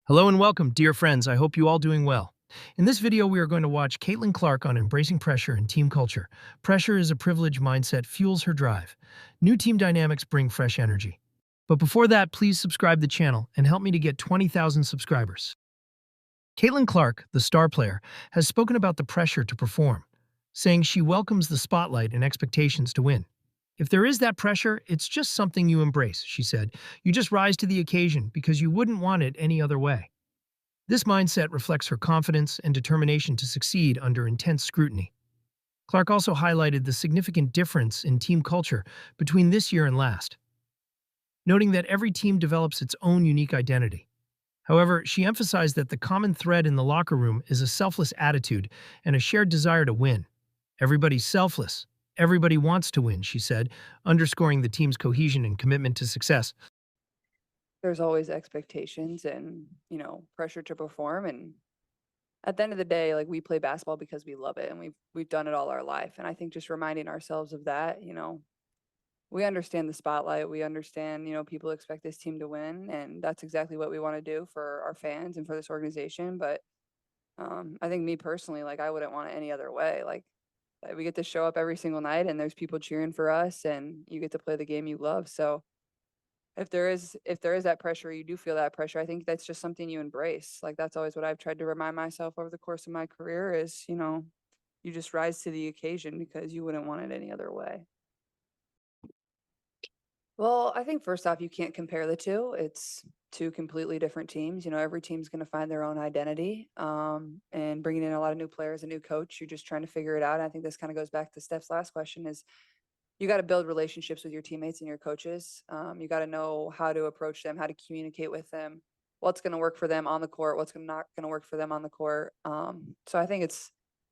Hello and welcome, dear friends. I hope you all doing well. In this video, we are going to watch Caitlin Clark on embracing pressure and team culture. Pressure is a privilege mindset fuels her drive. New team dynamics bring fresh energy. But before that, please subscribe the channel and help me to get 20,000 subscribers. Caitlin Clark, the star player, has spoken about the pressure to perform, saying she welcomes the spotlight and expectations to win. If there is that pressure, it's just something you embrace, she said. You just rise to the occasion because you wouldn't want it any other way. This mindset reflects her confidence and determination to succeed under intense scrutiny. Clark also highlighted the significant difference in team culture between this year and last, noting that every team develops its own unique identity. However, she emphasized that the common thread in the locker room is a selfless attitude and a shared desire to win. Everybody's selfless. Everybody wants to win, she said, underscoring the team's cohesion and commitment to success. There's always expectations and, pressure to perform, and at the end of the day, like, we play basketball because we love it, and we've done it all our life, and I think just reminding ourselves of that, we understand the spotlight, we understand, people expect this team to win, and that's exactly what we wanna do for our fans and for this organization, but, I think me personally, like, I wouldn't want it any other way, like, we get to show up every single night, and there's people cheering for us, and you get to play the game you love, so if there is that pressure, you do feel that pressure, I think that's just something you embrace. Like, that's always what I've tried to remind myself over the course of my career is, you just rise to the occasion because you wouldn't want it any other way. Well, I think first off, you can't compare the 2. It's 2 completely different teams. Every team's gonna find their own identity, and bringing in a lot of new players, a new coach, you're just trying to figure it out. And I think this kinda goes back to Steph's last question is you got to build relationships with your teammates and your coaches. You got to know how to approach them, how to communicate with them, what's going to work for them on the court, what's not going to work for them on the court. So I think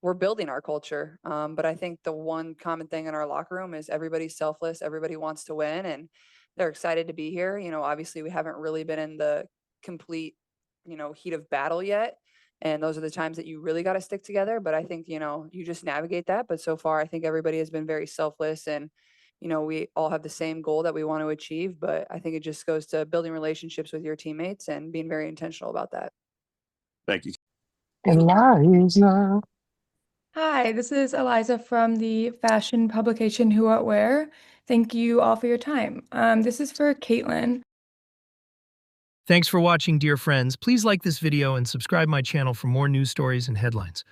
we're building our culture. But I think the one common thing in our locker room is everybody's selfless, everybody wants to win, and they're excited to be here. Obviously we haven't really been in the complete, heat of battle yet. And those are the times that you really got to stick together. But I think, you just navigate that. But so far, I think everybody has been very selfless and we all have the same goal that we want to achieve, but I think it just goes to building relationships with your teammates and being very intentional about that. Thank you. Eliza. Hi, this is Eliza from the fashion publication Who What Wear. Thank you all for your time. This is for Caitlin. Thanks for watching, dear friends. Please like this video and subscribe my channel for more news stories and headlines.